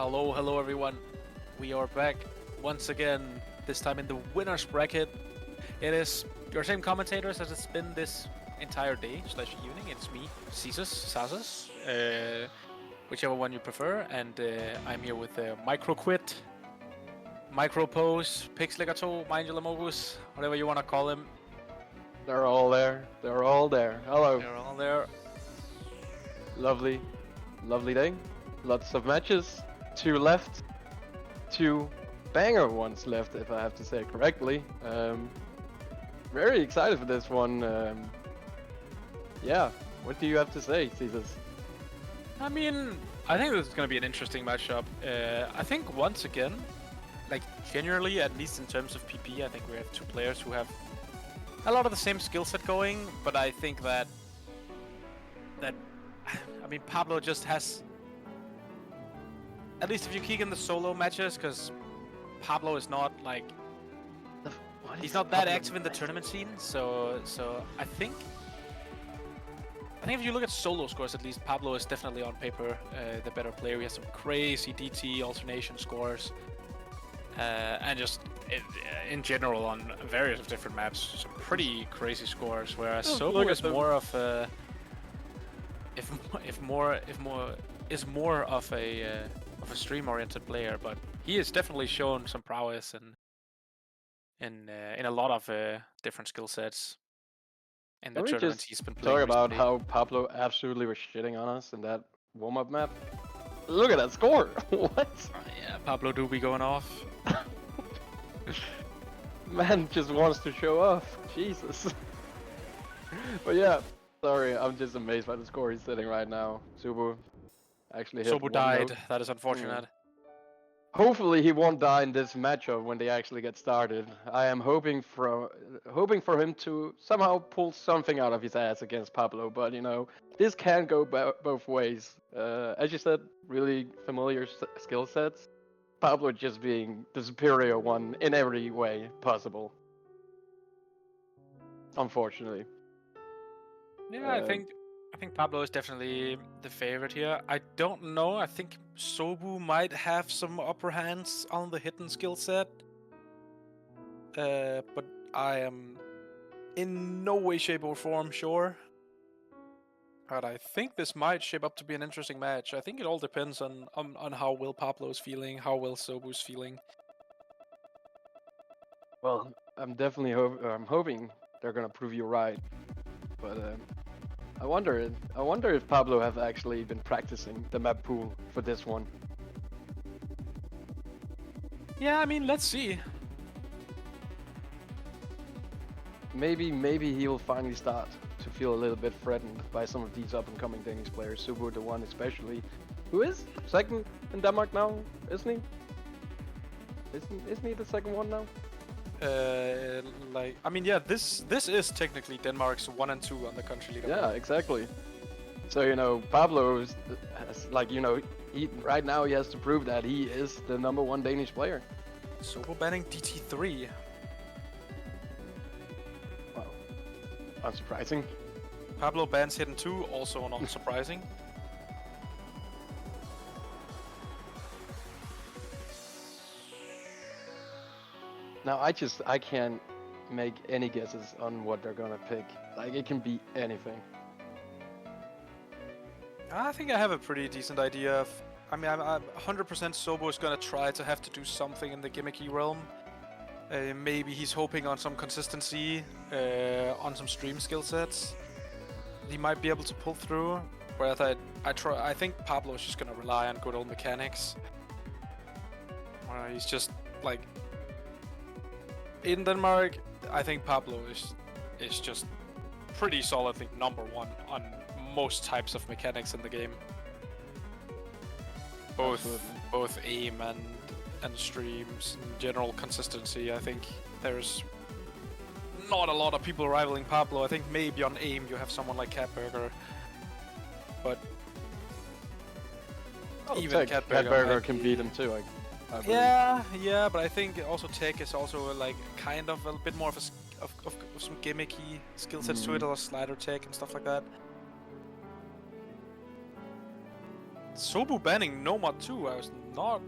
Hello everyone. We are back once again, this time in the winner's bracket. It is your same commentators as it's been this entire day / evening. It's me, Sazas, whichever one you prefer, and I'm here with Microquit, Micropose, Pixligato, Mindulamovus, whatever you want to call him. They're all there. They're all there. Hello. They're all there. Lovely day. Lots of matches. 2 left. 2 banger ones left, if I have to say it correctly. Very excited for this one. Yeah, what do you have to say, Caesars? I mean, I think this is going to be an interesting matchup. I think once again, like generally, at least in terms of PP, I think we have 2 players who have a lot of the same skill set going, but I think that I mean, Pablohh just has, at least if you kick in the solo matches, because Pablohh is not like, he's not that active in the tournament scene, so I think if you look at solo scores, at least Pablohh is definitely on paper the better player. He has some crazy DT alternation scores, and just in general on various of different maps, some pretty crazy scores. Whereas Sobu is more of a, is more of a stream-oriented player, but he has definitely shown some prowess in a lot of different skill sets in the tournaments he's been playing. Talk about recently. how Pablohh absolutely was shitting on us in that warm-up map. Look at that score! What? Yeah, Pablohh do be going off. Man just wants to show off. Jesus. But yeah, sorry, I'm just amazed by the score he's setting right now. Sobu actually hit Sobu died. That is unfortunate. Hopefully he won't die in this matchup when they actually get started. I am hoping for him to somehow pull something out of his ass against Pablohh, but you know, this can go both ways. As you said, really familiar skill sets. Pablohh just being the superior one in every way possible. Unfortunately. Yeah, I think Pablohh is definitely the favorite here. I don't know. I think Sobu might have some upper hands on the hidden skill set. But I am in no way, shape, or form sure. But I think this might shape up to be an interesting match. I think it all depends on how well Pablohh is feeling, how well Sobu's feeling. Well, I'm definitely hoping they're gonna prove you right. But I wonder if Pablohh have actually been practicing the map pool for this one. Yeah, I mean, let's see. Maybe he will finally start to feel a little bit threatened by some of these up-and-coming Danish players, SobuTheOne especially, who is second in Denmark now, isn't he? Isn't he the second one now? I mean, yeah, this is technically Denmark's 1 and 2 on the country league. Yeah, exactly. So you know, Pablohh is, like, you know, right now he has to prove that he is the #1 Danish player. Sobu banning DT3. Wow, unsurprising. Pablohh bans Hidden 2, also not surprising. Now I can't make any guesses on what they're gonna pick. Like, it can be anything. I think I have a pretty decent idea of. I mean, I'm 100% Sobu is gonna try to have to do something in the gimmicky realm. Maybe he's hoping on some consistency, on some stream skill sets. He might be able to pull through. Whereas I think Pablohh is just gonna rely on good old mechanics. He's just like. In Denmark, I think Pablohh is just pretty solidly #1 on most types of mechanics in the game. Both aim and streams and general consistency. I think there's not a lot of people rivaling Pablohh. I think maybe on aim you have someone like Catburger, but even Catburger can beat him too. Yeah, but I think also Tech is also like kind of a bit more of some gimmicky skill sets to it, or slider tech and stuff like that. Sobu banning Nomad too, I was not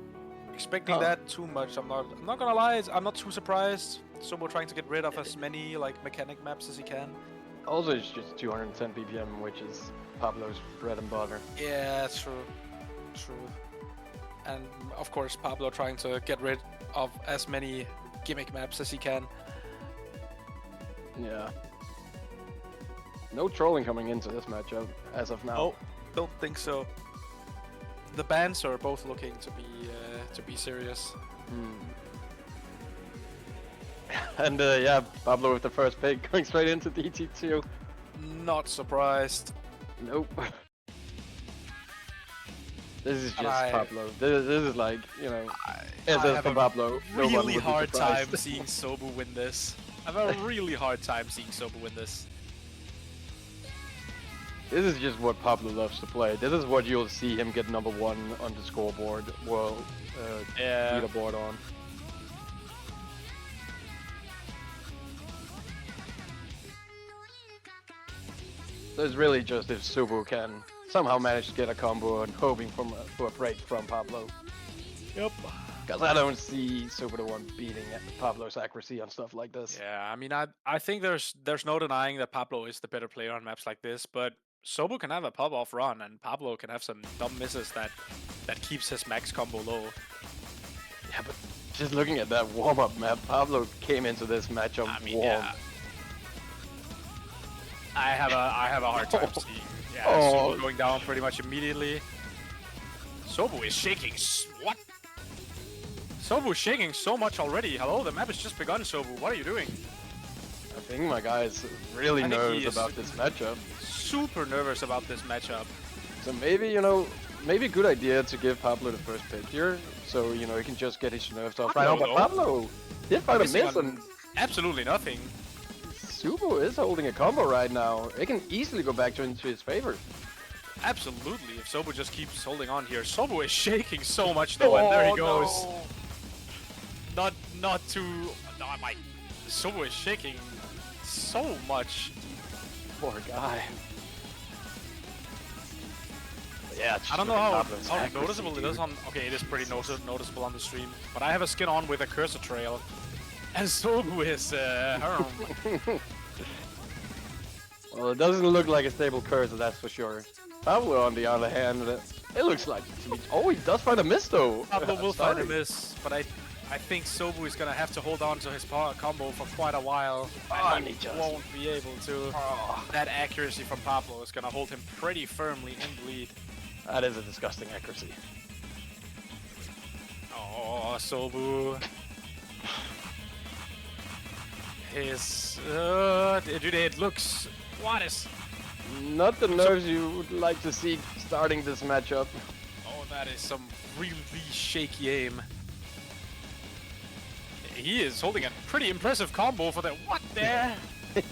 expecting that too much. I'm not gonna lie. I'm not too surprised. Sobu trying to get rid of as many like mechanic maps as he can. Also, it's just 210 BPM, which is Pabloh's bread and butter. Yeah, true. And of course, Pablohh trying to get rid of as many gimmick maps as he can. Yeah. No trolling coming into this matchup as of now. Oh, don't think so. The bans are both looking to be serious. And yeah, Pablohh with the first pick going straight into DT2. Not surprised. Nope. This is just Pablohh. This is like, you know, as for Pablohh. Really hard time seeing Sobu win this. I have a really hard time seeing Sobu win this. This is just what Pablohh loves to play. This is what you'll see him get number 1 on the scoreboard, leaderboard on. So it's really just if Sobu can somehow manage to get a combo and hoping for a break from Pablohh. Yep. Because I don't see SobuTheOne beating Pabloh's accuracy on stuff like this. Yeah, I mean, I think there's no denying that Pablohh is the better player on maps like this, but Sobu can have a pop-off run, and Pablohh can have some dumb misses that keeps his max combo low. Yeah, but just looking at that warm-up map, Pablohh came into this matchup warm. Yeah. I have a hard time seeing. Yeah, Sobu going down pretty much immediately. Sobu is shaking. What? Sobu is shaking so much already. Hello, the map has just begun, Sobu. What are you doing? I think my guy is really nervous about this matchup. Super nervous about this matchup. So maybe, you know, maybe a good idea to give Pablohh the first pick here, so, you know, he can just get his nerves off right now. But Pablohh did find a miss and absolutely nothing. Sobu is holding a combo right now. It can easily go back into his favor. Absolutely, if Sobu just keeps holding on here. Sobu is shaking so much though, and there he goes. No. Not too... No, Sobu is shaking so much. Poor guy. Yeah, I don't know how noticeable it is on... Okay, it is pretty noticeable on the stream. But I have a skin on with a cursor trail. And Sobu is Well, it doesn't look like a stable cursor, that's for sure. Pablohh, on the other hand, it looks like... Oh, he does find a miss, though. Pablohh will find a miss, but I think Sobu is going to have to hold on to his combo for quite a while. And he won't be able to. That accuracy from Pablohh is going to hold him pretty firmly in the lead. That is a disgusting accuracy. Oh, Sobu. His... dude, it looks... What is... Not the nerves you would like to see starting this matchup. Oh, that is some really shaky aim. He is holding a pretty impressive combo for that. What the?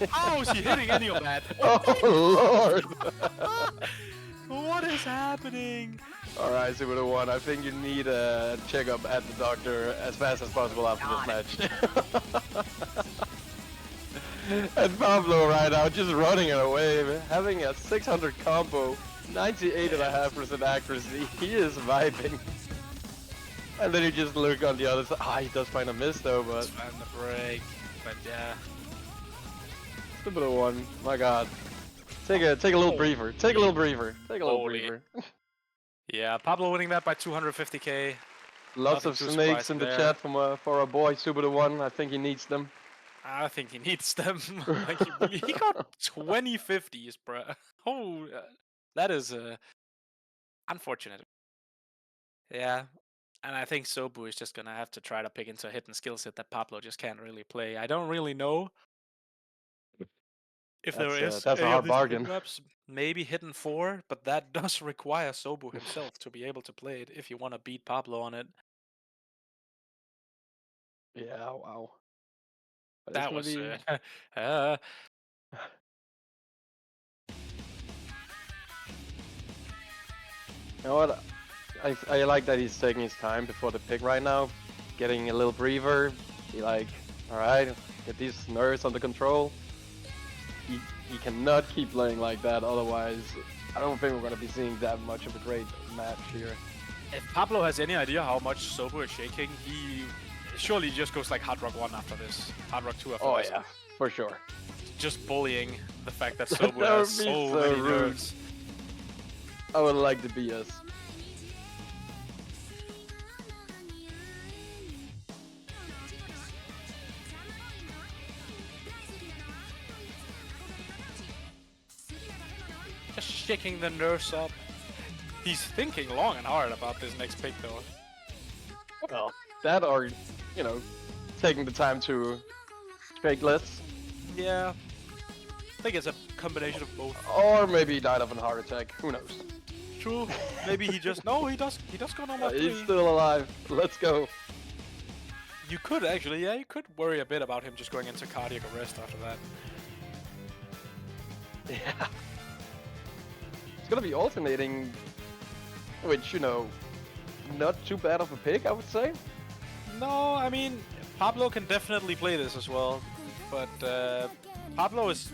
How is he hitting any of that? Oh, Lord! What is happening? Alright, SobuTheOne, I think you need a checkup at the doctor as fast as possible after this match. And Pablohh right now just running it away, having a 600 combo, 98.5% accuracy. He is vibing. And then you just look on the other side. Ah, he does find a miss though, but... Find the break, but yeah. SobuTheOne, my god. Take a little breather. Take a little breather. Take a little breather. Yeah, Pablohh winning that by 250k. Lots of snakes in the chat for our boy SobuTheOne. I think he needs them. I think he needs them. Like he got 20 50s, bro. Oh, that is unfortunate. Yeah, and I think Sobu is just gonna have to try to pick into a hidden skill set that Pablohh just can't really play. I don't really know if there is. That's a hard bargain. Maybe hidden 4, but that does require Sobu himself to be able to play it if you want to beat Pablohh on it. Yeah, wow. But That was... You know what? I like that he's taking his time before the pick right now, getting a little breather. Be like, alright, get these nerves under control. He cannot keep playing like that, otherwise I don't think we're going to be seeing that much of a great match here. If Pablo has any idea how much Sobu is shaking, he surely just goes like Hard Rock 1 after this. Hard Rock 2 after Oh this. yeah, for sure. Just bullying the fact that Sobu That has would be so so many rude. nerves. I would like to be us. Just shaking the nerves up. He's thinking long and hard about this next pick though. Well, that or, you know, taking the time to shake less. Yeah. I think it's a combination of both. Or maybe he died of a heart attack. Who knows? True. Maybe he just he does go normal 3. He's still alive. Let's go. You could actually, yeah, you could worry a bit about him just going into cardiac arrest after that. Yeah. It's gonna be alternating, which, you know, not too bad of a pick, I would say. No, I mean, Pablo can definitely play this as well, but Pablo is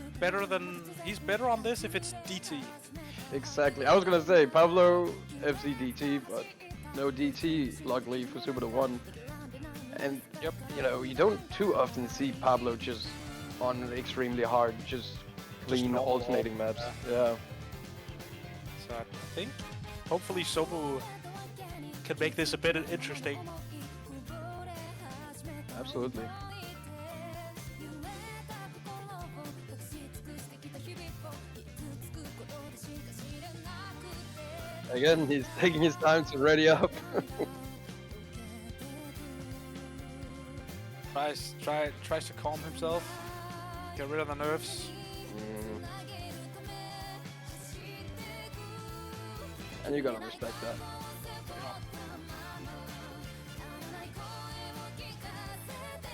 he's better on this if it's DT. Exactly. I was gonna say Pablo FC DT, but no DT, luckily for SobuTheOne. And Yep. you know, you don't too often see Pablo just on extremely hard, just clean normal, alternating maps. Yeah. So I think hopefully Sobu can make this a bit interesting. Absolutely. Again, he's taking his time to ready up. Tries to calm himself, get rid of the nerves. And you gotta respect that.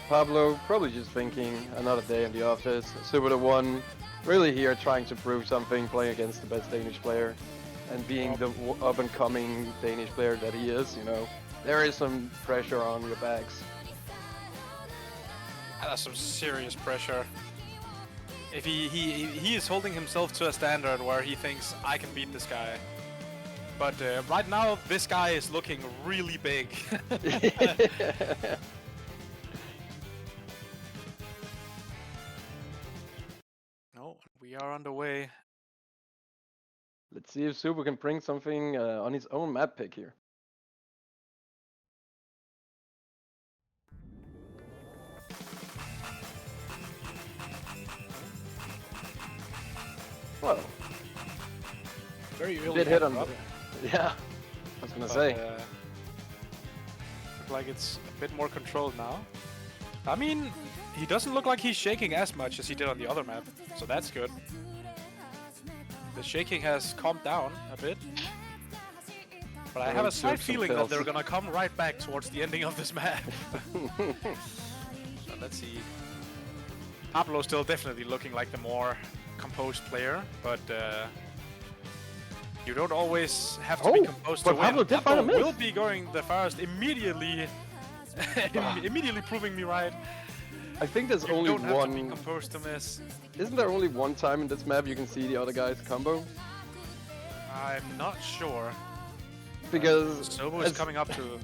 Pablo probably just thinking another day in the office. SobuTheOne really here trying to prove something, playing against the best Danish player, and being the up-and-coming Danish player that he is. You know, there is some pressure on your backs. That's some serious pressure. If he is holding himself to a standard where he thinks I can beat this guy. But right now, this guy is looking really big. No, we are on the way. Let's see if Sobu can bring something on his own map pick here. Well, Very early. did hit on up, the... Yeah, I was gonna but, say. Look like it's a bit more controlled now. I mean, he doesn't look like he's shaking as much as he did on the other map, so that's good. The shaking has calmed down a bit. But I have a slight feeling that they're gonna come right back towards the ending of this map. So let's see. Pablo still definitely looking like the more composed player, but you don't always have to be composed to win. Pablo did find a miss. Will be going the first immediately, immediately proving me right. I think there's You only don't have to be one. composed to miss. Isn't there only one time in this map you can see the other guy's combo? I'm not sure. Because Sobu is coming up to.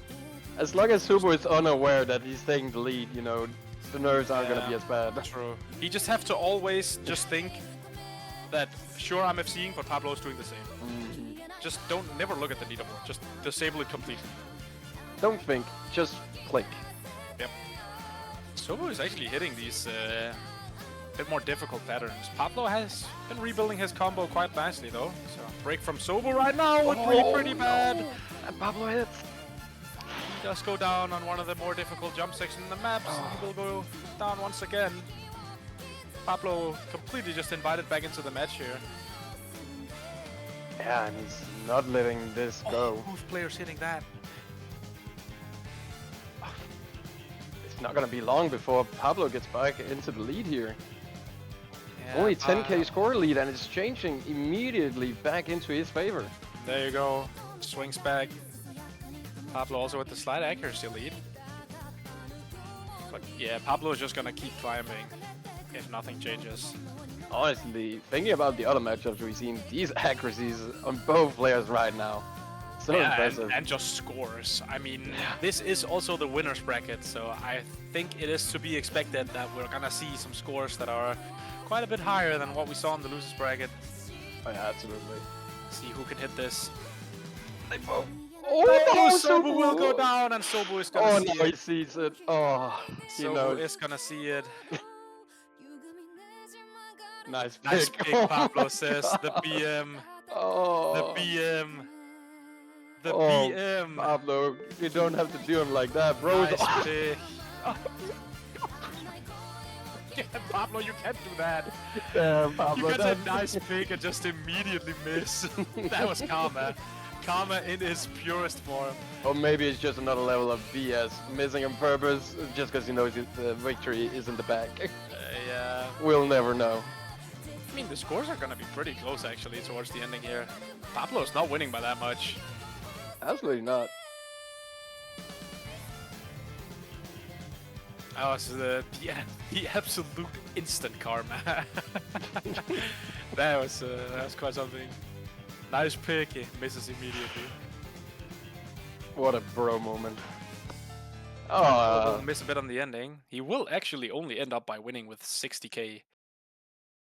as long as Sobu is unaware that he's taking the lead, you know, the nerves aren't gonna be as bad. True. He just have to always just think that sure I'm FCing, but Pablo is doing the same. Just never look at the leaderboard. Just disable it completely. Don't think, just click. Yep. Sobu is actually hitting these bit more difficult patterns. Pablo has been rebuilding his combo quite nicely though. So break from Sobu right now would be pretty bad. And Pablo hits. He does go down on one of the more difficult jump sections in the maps. He will go down once again. Pablo completely just invited back into the match here. Yeah, and he's not letting this go. Whose player's hitting that? It's not gonna be long before Pablo gets back into the lead here. Yeah, Only 10k score lead, and it's changing immediately back into his favor. There you go. Swings back. Pablo also with the slight accuracy lead. But yeah, Pablo is just gonna keep climbing if nothing changes. Honestly, thinking about the other matchups we've seen, these accuracies on both players right now, So impressive. and just scores. I mean, this is also the winner's bracket, so I think it is to be expected that we're gonna see some scores that are quite a bit higher than what we saw in the losers bracket. Oh, yeah, absolutely. See who can hit this. Oh, Sobu will go down, and Sobu is gonna see no, it. he sees it. Oh, he Sobu knows. is gonna see it. Nice pick. Nice pick, Oh Pablo my says. God. The BM. Oh. The BM. The Oh, BM. Pablo, you don't have to do him like that, bro. Nice pick. Yeah, Pablo, you can't do that. Pablo, You can say nice pick and just immediately miss. That was karma. Karma in its purest form. Or maybe it's just another level of BS, missing on purpose, just because he knows the victory is in the back. Yeah. We'll never know. I mean, the scores are gonna be pretty close actually towards the ending here. Pablo's not winning by that much. Absolutely not. Oh, it's the absolute instant karma. that was quite something. Nice pick, he misses immediately. What a bro moment. Will miss a bit on the ending. He will actually only end up by winning with 60k,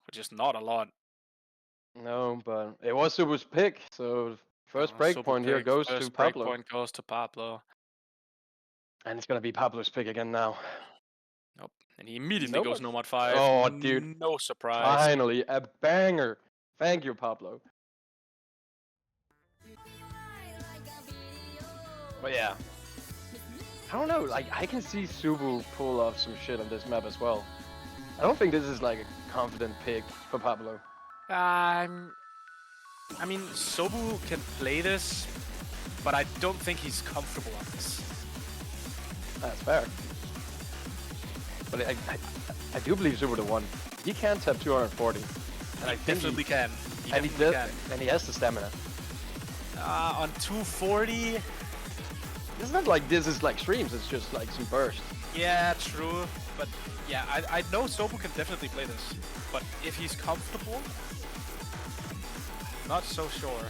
which is not a lot. No, but it was Subu's pick, so first breakpoint here goes to Pablo. Breakpoint goes to Pablo. And it's gonna be Pablo's pick again now. Nope. And he immediately goes Nomad 5. Oh, dude. No surprise. Finally, a banger. Thank you, Pablo. But yeah. I don't know, like, I can see Subu pull off some shit on this map as well. I don't think this is like a confident pick for Pablo. I mean, Sobu can play this, but I don't think he's comfortable on this. That's fair. But I do believe SobuTheOne. He can tap 240. And I think Definitely can. And he has the stamina. On 240. It's not like this is like streams, it's just like some burst. Yeah, true. But yeah, I know Sobu can definitely play this. But if he's comfortable, not so sure.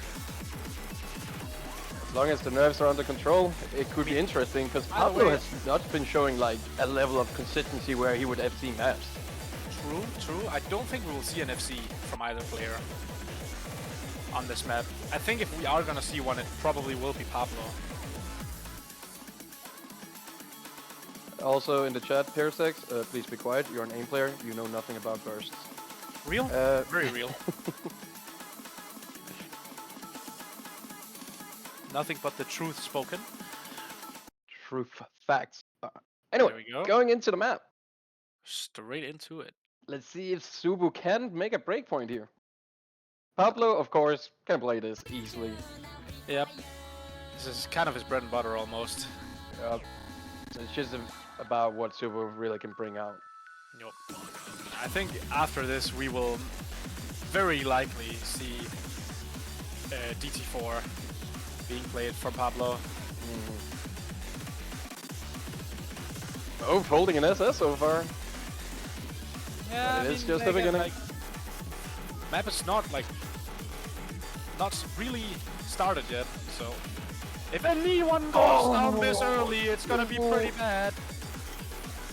As long as the nerves are under control, it could be interesting, because Pablo has not been showing like a level of consistency where he would FC maps. True. I don't think we will see an FC from either player on this map. I think if we are gonna see one, it probably will be Pablo. Also in the chat, Persex, please be quiet. You're an aim player. You know nothing about bursts. Real? Very real. Nothing but the truth spoken. Truth facts. Anyway, there we go. Going into the map. Straight into it. Let's see if Subu can make a breakpoint here. Pablo, of course, can play this easily. Yep. This is kind of his bread and butter almost. Yep. So it's just about what Subu really can bring out. Yep. I think after this we will very likely see DT4 being played from Pablo. Oh, holding an SS so far. Yeah, it is just the beginning. Like, map is not really started yet, so if anyone goes down this early, it's gonna be pretty bad.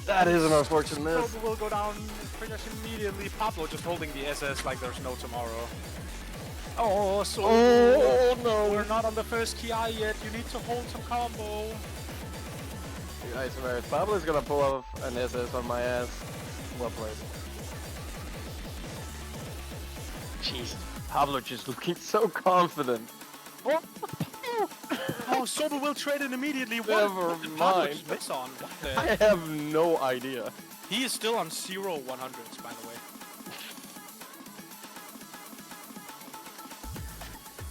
That is an unfortunate miss. Sobu will go down pretty much immediately. Pablo just holding the SS like there's no tomorrow. Oh, so no! We're not on the first KI yet. You need to hold some combo. I swear, Pablo's gonna pull off an SS on my ass. Well played. Jeez, Pablo just looking so confident. Oh, Sobu will trade it immediately. Never mind. Miss on? I have no idea. He is still on 0 100s, by the way.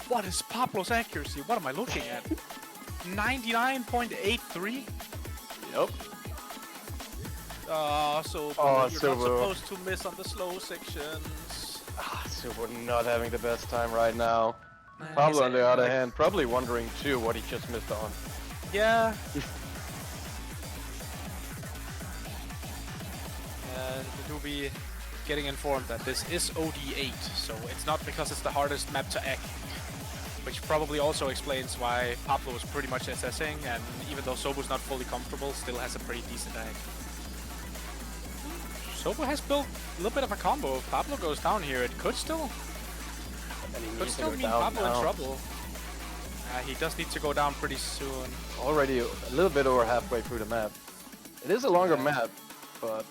What is Pablo's accuracy? What am I looking at? 99.83? Yep. Sobu, you're not supposed to miss on the slow sections. Subu not having the best time right now. Pablo, on the other hand, probably wondering too what he just missed on. Yeah. We do be getting informed that this is OD8, so it's not because it's the hardest map to act. which probably also explains why Pablohh is pretty much assessing, and even though Sobu's not fully comfortable, still has a pretty decent ag. Sobu has built a little bit of a combo. If Pablohh goes down here, it could still mean Pablohh in trouble. He does need to go down pretty soon. Already a little bit over halfway through the map. It is a longer map, but...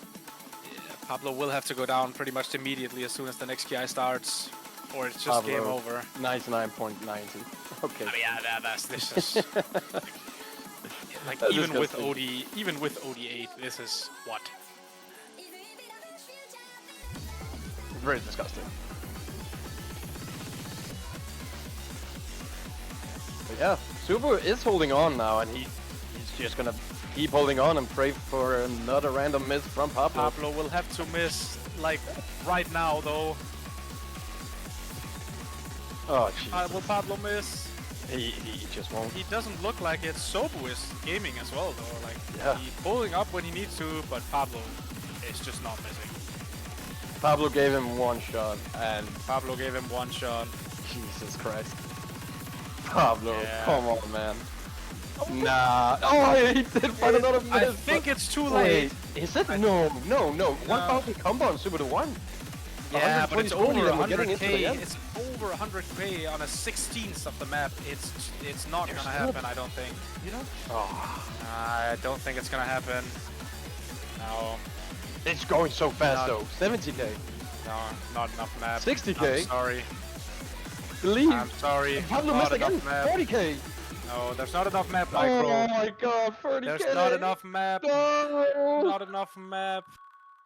Yeah, Pablohh will have to go down pretty much immediately as soon as the next KI starts, or it's just game over. 99.90. Okay. I mean, yeah, this is... like, even with OD8, this is what? Very disgusting. But yeah, Sobu is holding on now, and he's just gonna keep holding on and pray for another random miss from Pablohh. Pablohh will have to miss, like, right now, though. Oh, jeez. Will Pablohh miss? He just won't. He doesn't look like it. Sobu is gaming as well, though. Like, yeah. He's pulling up when he needs to, but Pablohh is just not missing. Pablohh gave him one shot, and Pablohh gave him one shot. Jesus Christ. Pablohh, come on, man. Nah. Oh, he did find another miss. I think it's too late. Wait, is it? No. 1,000 combo on SobuTheOne. Yeah, but it's over 100k. It's over 100k on a 16th of the map. It's not gonna happen, I don't think. You know? Oh. I don't think it's gonna happen. No. It's going so fast though. 70k. No, not enough map. 60k. I'm sorry. Believe. I'm sorry. Pablohh missed again. 40k. No, there's not enough map, Micro. Oh my god, 30k. There's not enough map. No. Not enough map.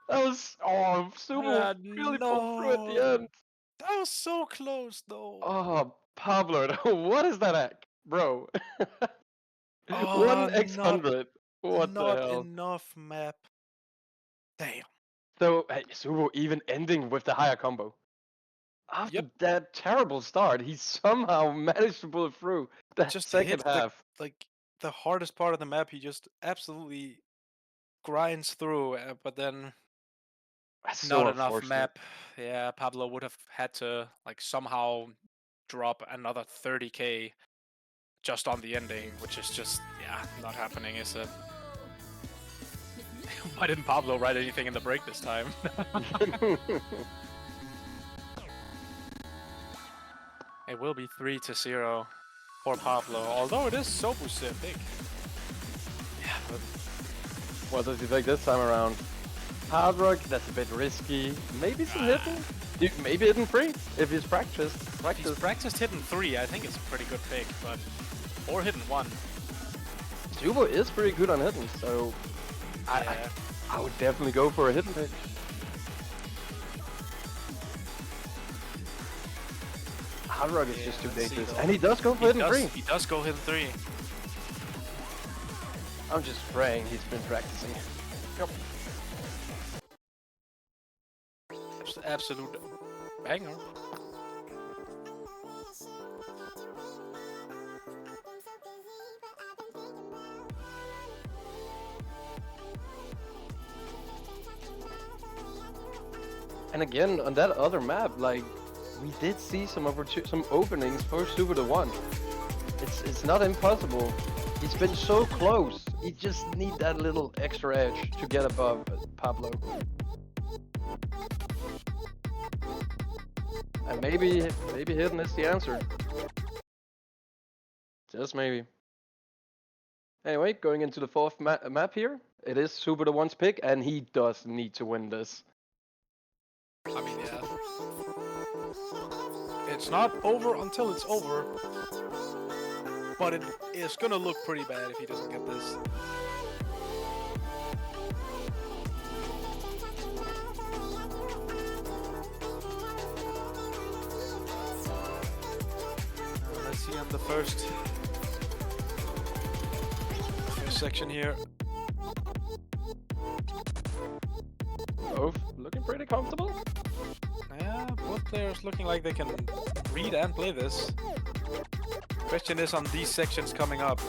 That was... Oh, Sobu really pulled through at the end. That was so close, though. Oh, Pablohh, what is that act? Bro. 1x100. What the hell? Not enough map. Damn. So, hey, Sobu even ending with the higher combo. After that terrible start, he somehow managed to pull it through that just second half. The hardest part of the map, he just absolutely grinds through, but then That's not so enough map. Yeah, Pablohh would have had to like somehow drop another 30k just on the ending, which is just not happening, is it? Why didn't Pablohh write anything in the break this time? It will be 3-0 for Pablohh, although it is Sobu's pick. Yeah, but what does he take this time around? RDOC, that's a bit risky. Maybe some hidden? Maybe hidden 3 if he's practiced. If he's practiced hidden 3, I think it's a pretty good pick, but or hidden 1. Sobu is pretty good on hidden, so I would definitely go for a hidden pick. RDOC is just too dangerous, and he does go for hidden 3. He does go hidden 3. I'm just praying he's been practicing. Yep. Absolute banger. And again, on that other map, like, we did see some openings for SobuTheOne. It's not impossible. He's been so close. He just need that little extra edge to get above Pablohh. And maybe hidden is the answer. Just maybe. Anyway, going into the fourth map here, it is SobuTheOne's pick, and he does need to win this. I mean, yeah. It's not over until it's over. But it is gonna look pretty bad if he doesn't get this. Let's see on the first section here. Both looking pretty comfortable. Yeah, both players looking like they can read and play this. Question is on these sections coming up.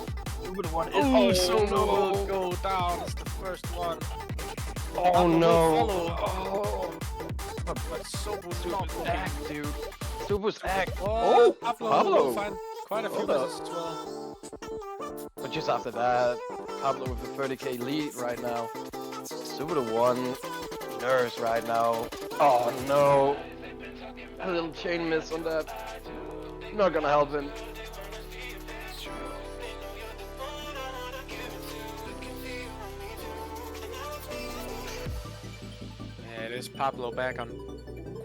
SobuTheOne is will go down as the first one. Oh no! Oh. But Sobu's not back, dude. Subu's egg. Oh, Oh, Pablo will find quite a few Hold up. misses as well. But just after that, Pablo with a 30k lead right now. SobuTheOne, nerves right now. Oh no. A little chain miss on that. Not gonna help him. Yeah, it is Pablo back on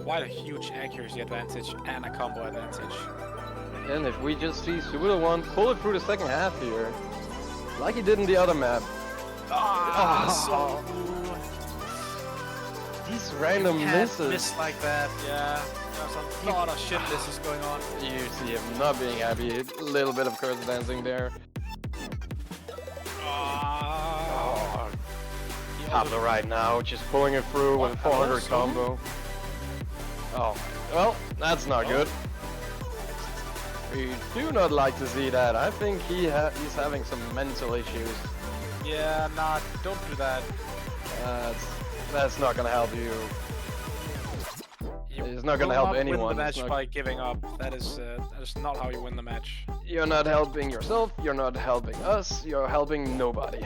quite a huge accuracy advantage and a combo advantage. And if we just see SobuTheOne pull it through the second half here, like he did in the other map. These random misses. Miss like that, yeah. There's a lot of shit misses going on. You see him not being happy. A little bit of curse dancing there. Oh. Pablo right now just pulling it through with a 400 combo. Oh, well, that's not good. We do not like to see that. I think he's having some mental issues. Yeah, nah, don't do that. That's not gonna help you. It's not gonna help anyone. Win the match by giving up. That is not how you win the match. You're not helping yourself. You're not helping us. You're helping nobody.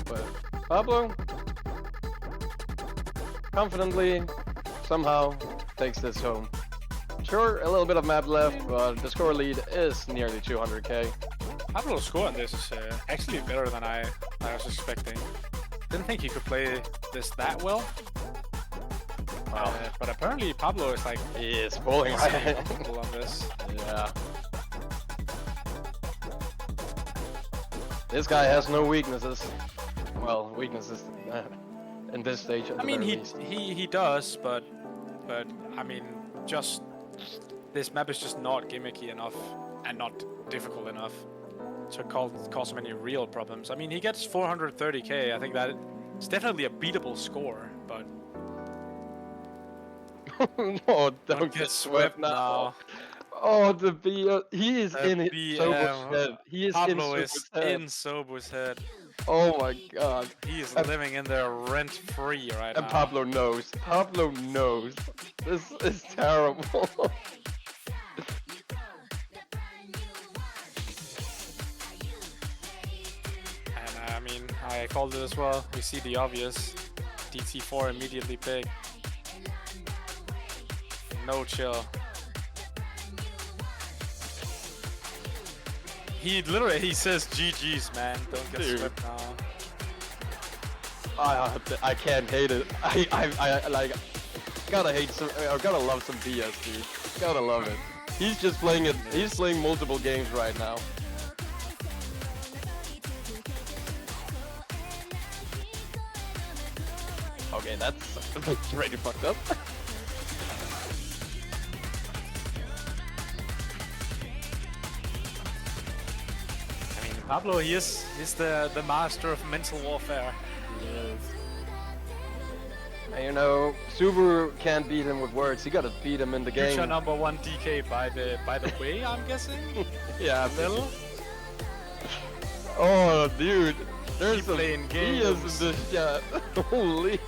But Pablo confidently somehow takes this home. Sure, a little bit of map left, but the score lead is nearly 200k. Pablo's score on this is actually better than I was expecting. Didn't think he could play this that well. Wow. But apparently Pablo is like... He is pulling right on this. Yeah. This guy has no weaknesses. Well, weaknesses in this stage. I mean, he does, but I mean, just this map is just not gimmicky enough and not difficult enough to cause him any real problems. I mean, he gets 430k. I think that it's definitely a beatable score, but no, don't get swept now. Oh, the B. He is in Sobu's head. He is Pablo in is Sobu's head. in Sobu's head. Oh my god. He is living in there rent-free right now. And Pablo knows. Pablo knows. This is terrible. And I mean, I called it as well. We see the obvious. DT4 immediately big. No chill. He says GG's, man. Don't get swept now. I can't hate it. I like gotta hate some. I gotta love some BS, dude. Gotta love it. He's just playing it. He's playing multiple games right now. Okay, that's pretty fucked up. Pablo, he's the master of mental warfare. Yes. And you know, Subaru can't beat him with words. He gotta beat him in the game. Future #1 DK by the way, I'm guessing. Yeah, little. Oh, dude, there's some playing games in this chat. Holy.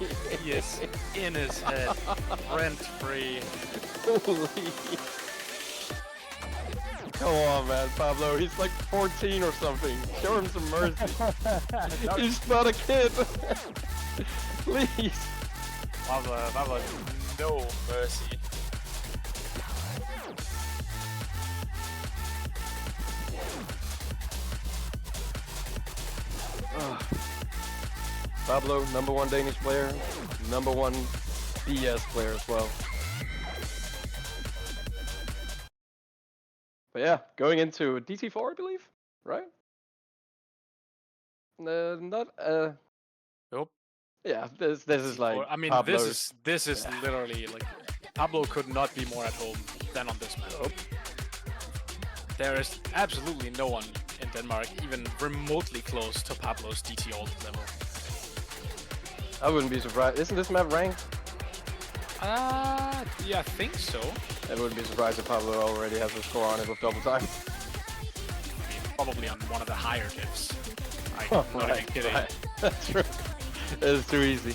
He is in his head, rent free. Holy. Come on, man, Pablo. He's like 14 or something. Show him some mercy. He's not a kid. Please. Pablo, no mercy. Pablo, #1 Danish player, #1 BS player as well. But yeah, going into DT4, I believe, right? Not Nope. Yeah, this is like. I mean, Pablo's. this is literally like Pablo could not be more at home than on this map. Nope. There is absolutely no one in Denmark even remotely close to Pablo's DT ult level. I wouldn't be surprised. Isn't this map ranked? Yeah, I think so. I wouldn't be surprised if Pablo already has a score on it with double time. I mean, probably on one of the higher dips. Like, Oh, not even kidding. right. That's true. It's too easy.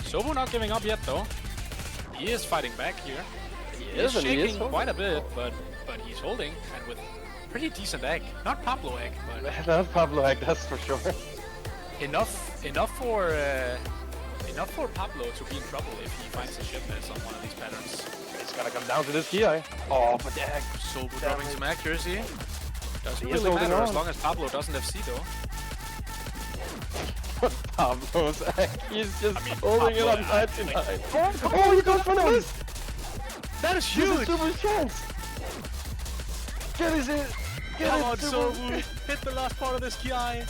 Sobu not giving up yet though. He is fighting back here. He He's is, and he is shaking quite a bit, but he's holding, and with pretty decent egg. Not Pablohh egg, but Not Pablohh, that's for sure. enough for Pablohh to be in trouble if he finds a ship miss on one of these patterns. It's gonna come down to this Ki. Oh, but the heck. Sobu dropping some accuracy. Doesn't He is really holding matter as on. long as Pablohh doesn't FC though. Pabloh's egg. He's just holding it Pablohh, on I 99. think- Oh, you got one of this! That is This is huge! Sobu's chance! Get his in! Get Come it, on, Sobu! Hit the last part of this Ki! And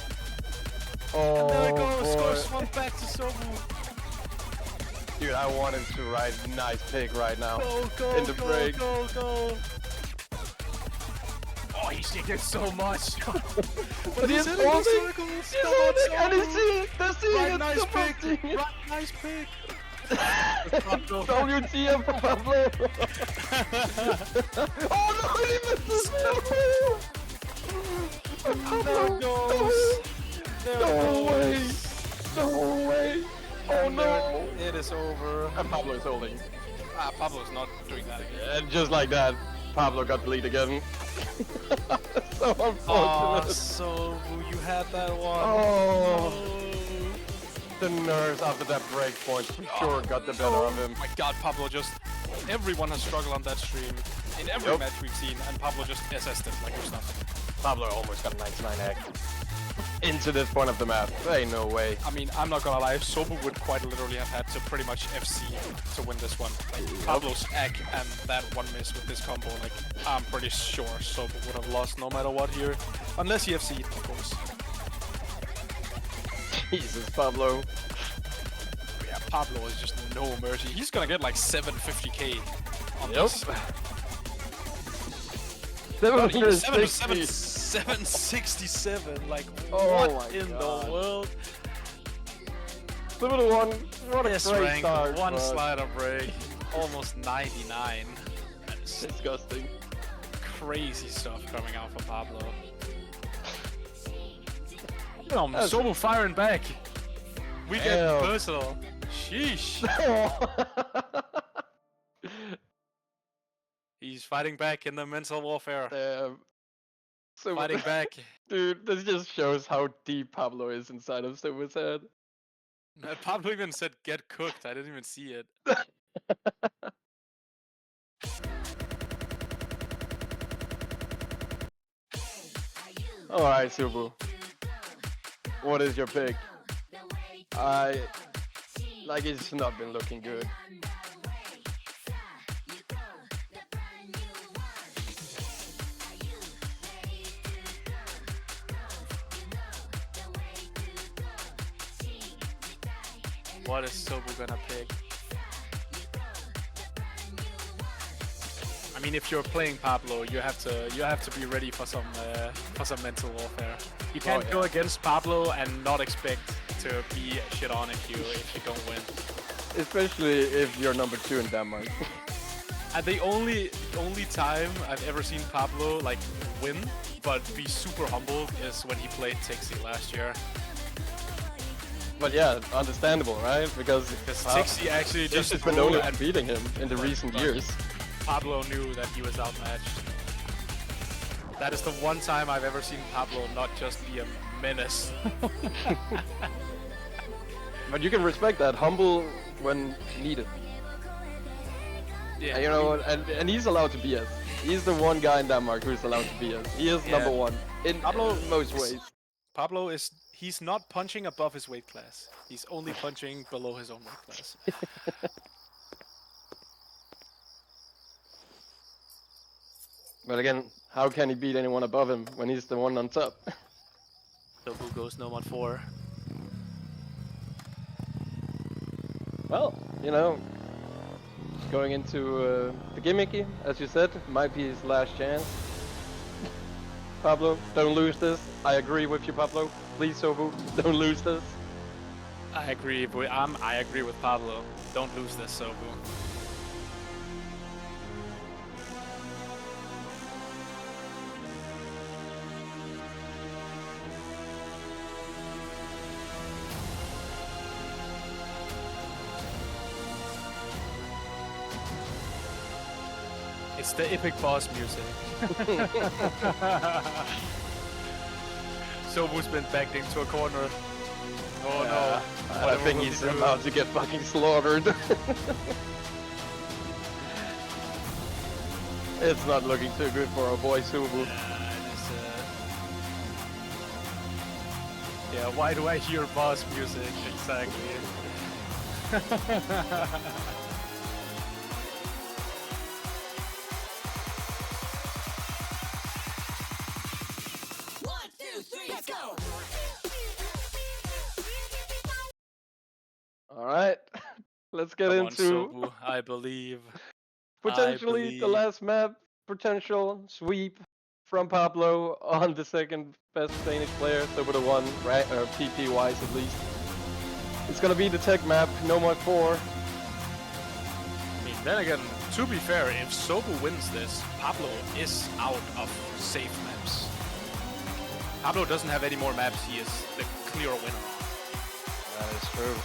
Oh, there it goes! boy. Scores one back to Sobu! Dude, I want him to ride nice pick right now. Go, In the go, break. go, go! Oh, he shaking so much! But he's hitting the holding! circles. He's Come on, holding! And he's Sobu. seeing! They're seeing Right, it! nice They're pick! seeing it. Right, nice pick! WTF for Pablohh! Oh no, he misses! There Pablohh! it goes! There it No way! goes! No way! Oh And no! It is over. And Pablohh is holding. Pabloh's not doing that again. And just like that, Pablohh got bleed again. So Oh, unfortunate. so you had that one. Oh, the nerves after that break point for sure got the better of him. Oh my god, Pablohh just... Everyone has struggled on that stream. In every match we've seen, and Pablohh just SS'd it like there's nothing. Pablohh almost got 99 egg. Into this point of the map. There ain't no way. I mean, I'm not gonna lie, Sobu would quite literally have had to pretty much FC to win this one. Like, Pabloh's egg and that one miss with this combo, like, I'm pretty sure Sobu would have lost no matter what here. Unless he FC'd, of course. Jesus, Pablohh. Yeah, Pablohh is just no mercy. He's gonna get like 750k on this. 760. 767, like Oh what my in God. the world? SobuTheOne, what a This great rank, start. one but slider break, almost 99. That is Disgusting. crazy stuff coming out from Pablohh. That's- Sobu firing back. We get Damn. personal. Sheesh. He's fighting back in the mental warfare. Damn. So, Fighting back. dude, this just shows how deep Pablohh is inside of Sobu's head. Pablohh even said get cooked. I didn't even see it. Alright, Sobu. What is your pick? Like, it's not been looking good. What is Sobu gonna pick? I mean, if you're playing Pablohh, you have to be ready for some mental warfare. You can't go against Pablohh and not expect to be shit on if you don't win. Especially if you're number 2 in Denmark. And the only time I've ever seen Pablohh like win but be super humble is when he played Tixi last year. But yeah, understandable, right? Because Tixi actually just has been grew only and beating him in the recent years. Pablohh knew that he was outmatched. That is the one time I've ever seen Pablohh not just be a menace. But you can respect that, humble when needed. Yeah, And, you know, and he's allowed to be us. He's the one guy in Denmark who's allowed to be us. He is Yeah. number 1 in most ways. Pablohh he's not punching above his weight class. He's only punching below his own weight class. But again, how can he beat anyone above him when he's the one on top? Sobu goes no 1-4. Well, you know, going into the gimmicky, as you said, might be his last chance. Pablohh, don't lose this. I agree with you, Pablohh. Please, Sobu, don't lose this. I agree with Pablohh. Don't lose this, Sobu. It's the epic boss music. Sobu's been backed into a corner. Oh no. I think he's about to get fucking slaughtered. It's not looking too good for our boy Sobu. Yeah, why do I hear boss music? Exactly. Alright, let's get Come on, into Sobu, I believe. potentially the last map, potential sweep from Pablo on the second best Danish player, SobuTheOne, right? Or PP wise at least. It's gonna be the tech map, no more 4. I mean, then again, to be fair, if Sobu wins this, Pablo is out of safe maps. Pablo doesn't have any more maps he is the clear winner on. That is true.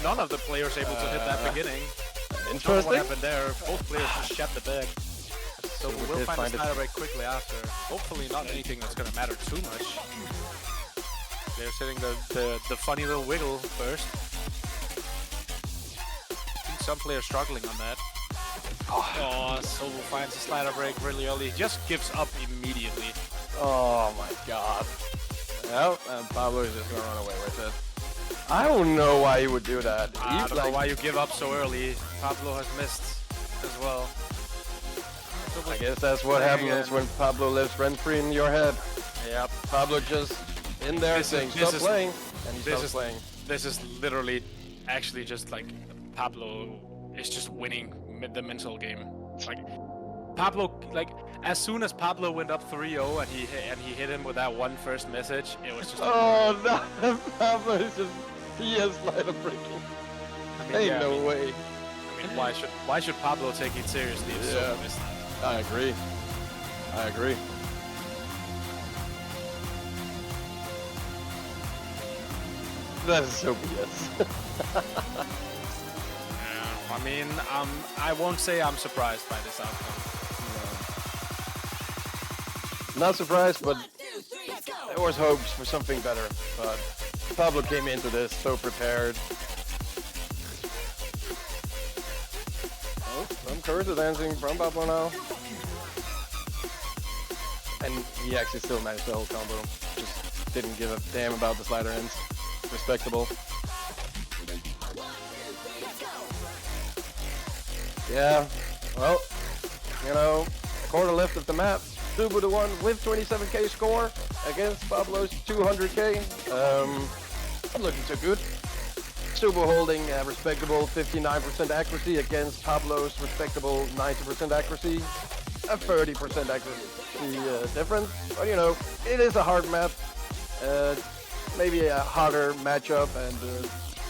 None of the players able to hit that beginning. Interesting. What happened there? Both players just shut the bed. So we'll find a sniper break quickly after. Hopefully not anything that's gonna matter too much. They're hitting the funny little wiggle first. I think some players struggling on that. Oh, Sobu finds a slider break really early. He just gives up immediately. Oh my god. Well, and Pablo is just gonna run away with it. I don't know why he would do that. I don't know why you give up so early. Pablo has missed as well. I guess that's what happens when Pablo lives rent-free in your head. Yep. Pablo just in there saying stop playing, and he stops playing. This is literally actually just like Pablo is just winning the mental game. Like Pablo, like as soon as Pablo went up 3-0 and he hit him with that one first message, it was just. Oh no! Pablo is just slider breaking. I mean, Ain't no way. I mean, why should Pablo take it seriously if Sobu missed that? I agree. I agree. That is so BS. I mean, I won't say I'm surprised by this outcome. No. Not surprised, but there was hopes for something better. But Pablo came into this so prepared. Oh, some cursor dancing from Pablo now. And he actually still managed the whole combo. Just didn't give a damn about the slider ends. Respectable. Yeah, well, you know, a quarter left of the map. SobuTheOne with 27k score against Pablo's 200k. Not looking so good. Sobu holding a respectable 59% accuracy against Pablo's respectable 90% accuracy. A 30% accuracy difference. But you know, it is a hard map. Maybe a harder matchup, and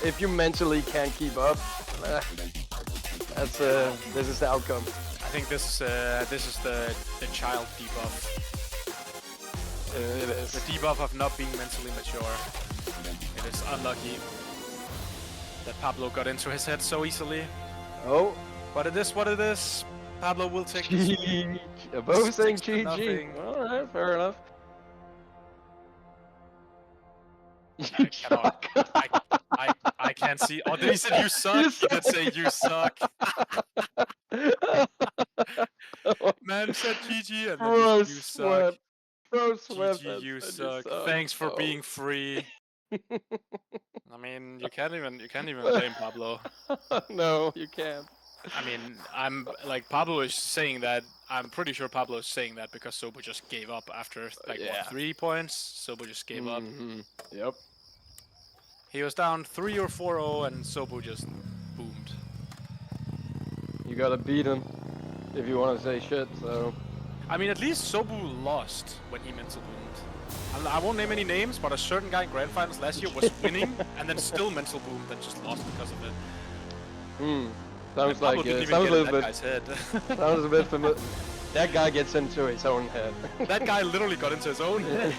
if you mentally can't keep up, this is the outcome. I think this is the child debuff. It is. The debuff of not being mentally mature. It is unlucky that Pablo got into his head so easily. Oh. But it is what it is. Pablo will take this. Both saying GG. Alright, fair enough. I can't see. Oh, he said you suck. He did say you suck. Man said GG and then you suck. Bro sweat. GG, you suck. Thanks for being free. I mean, you can't even blame Pablo. No, you can't. I mean, I'm like Pablo is saying that. I'm pretty sure Pablo is saying that because Sobu just gave up after like what, 3 points. Sobu just gave up. Yep. He was down 3 or 4-0 and Sobu just boomed. You gotta beat him if you want to say shit. So. I mean, at least Sobu lost when he mental boomed. I won't name any names, but a certain guy in Grand Finals last year was winning and then still mental boomed and just lost because of it. Sounds like sounds a little bit. Sounds a bit familiar. That guy gets into his own head. That guy literally got into his own head.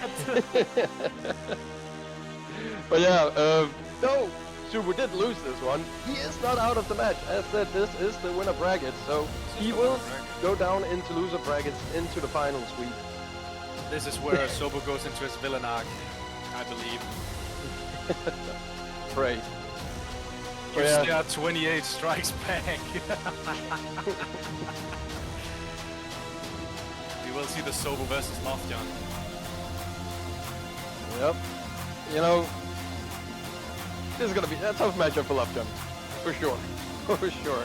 But yeah, no, Subu did lose this one, he is not out of the match. As said, this is the winner bracket, so he will go down into loser brackets into the final sweep. This is where Sobu goes into his villain arc, I believe. Great. You Yeah. stare 28 strikes back. We will see the Sobu versus Lofton. Yep. You know, this is gonna be a tough matchup for Lovejohn, for sure, for sure.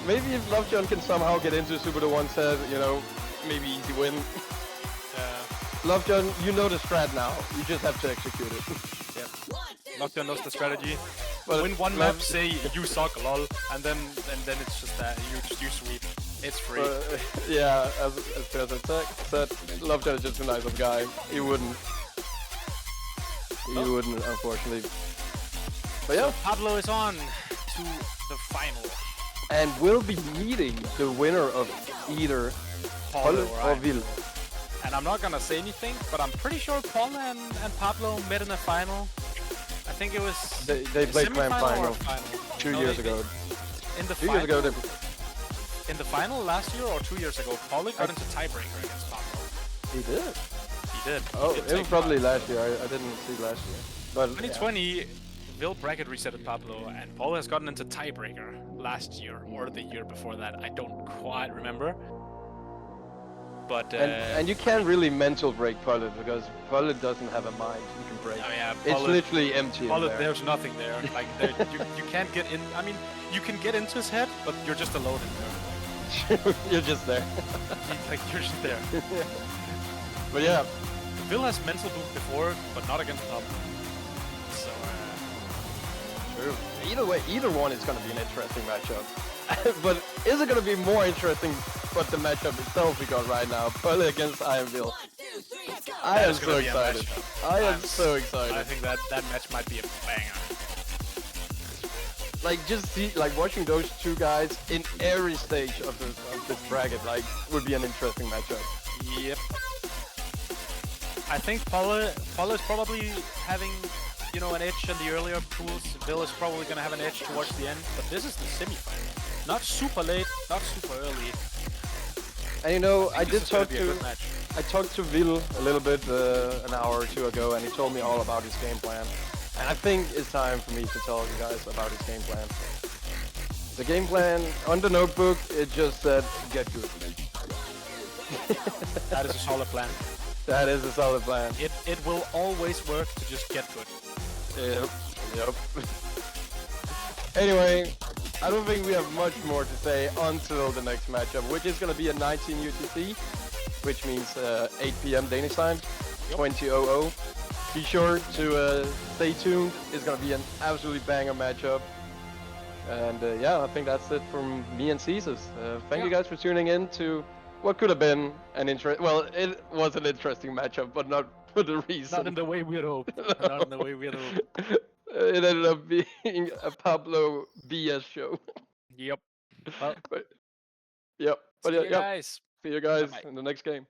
Maybe if Lovejohn can somehow get into SobuTheOne set, you know, maybe easy win. Lovejohn, you know the strat now. You just have to execute it. Yep. Lofton knows the strategy. But Win one map, say you suck, lol, and then it's just that you sweep. It's free. Yeah, as Peter said, Lovejohn is just a nice guy. He wouldn't. He wouldn't, unfortunately. But yeah. So Pablohh is on to the final. And we'll be meeting the winner of either Pablohh or Will. And I'm not gonna say anything, but I'm pretty sure Paul and Pablohh met in a final. I think it was they played grand final final. 2 years ago. In the 2 final, years ago, in the final last year or 2 years ago, Paul got into tiebreaker against Pablohh. he did. He did. Oh, He did it was take probably part. last year. I didn't see last year. But 2020, Will bracket resetted Pablohh, and Paul has gotten into tiebreaker last year or the year before that. I don't quite remember. But and you can't really mental break Pablohh because Pablohh doesn't have a mind you can break. oh yeah, It's literally empty in Pablohh, there. there's nothing there. Like you can't get in. I mean, you can get into his head, but you're just alone in there. You're just there. Like you're just there. But yeah, Will has mental boot before, but not against Pablohh. So true. Either way, either one is going to be an interesting matchup. But is it going to be more interesting what the matchup itself we got right now? Pablohh against Will. I am so excited. I am so excited. I think that match might be a banger. Like just see, like watching those two guys in every stage of this bracket, like would be an interesting matchup. Yep. I think Pablohh is probably having, you know, an edge in the earlier pools. Will is probably gonna have an edge towards the end, but this is the semi-final. Not super late, not super early. And you know, I This did is gonna talk be a good match. I talked to Will a little bit an hour or two ago, and he told me all about his game plan. And I think it's time for me to tell you guys about his game plan. The game plan on the notebook, it just said, get good. That is a solid plan. That is a solid plan. It will always work to just get good. Yep. Anyway, I don't think we have much more to say until the next matchup, which is going to be at 19 UTC, which means 8 p.m. Danish time, 20:00. Be sure to stay tuned. It's going to be an absolutely banger matchup. And yeah, I think that's it from me and Caesars. Thank you guys for tuning in to what could have been an well, it was an interesting matchup, but not for the reason. Not in the way we had hoped. Not in the way we had hoped. It ended up being a Pablohh BS show. Yep. Well, But, yep. But see yeah, you yep. guys. See you guys Bye-bye. in the next game.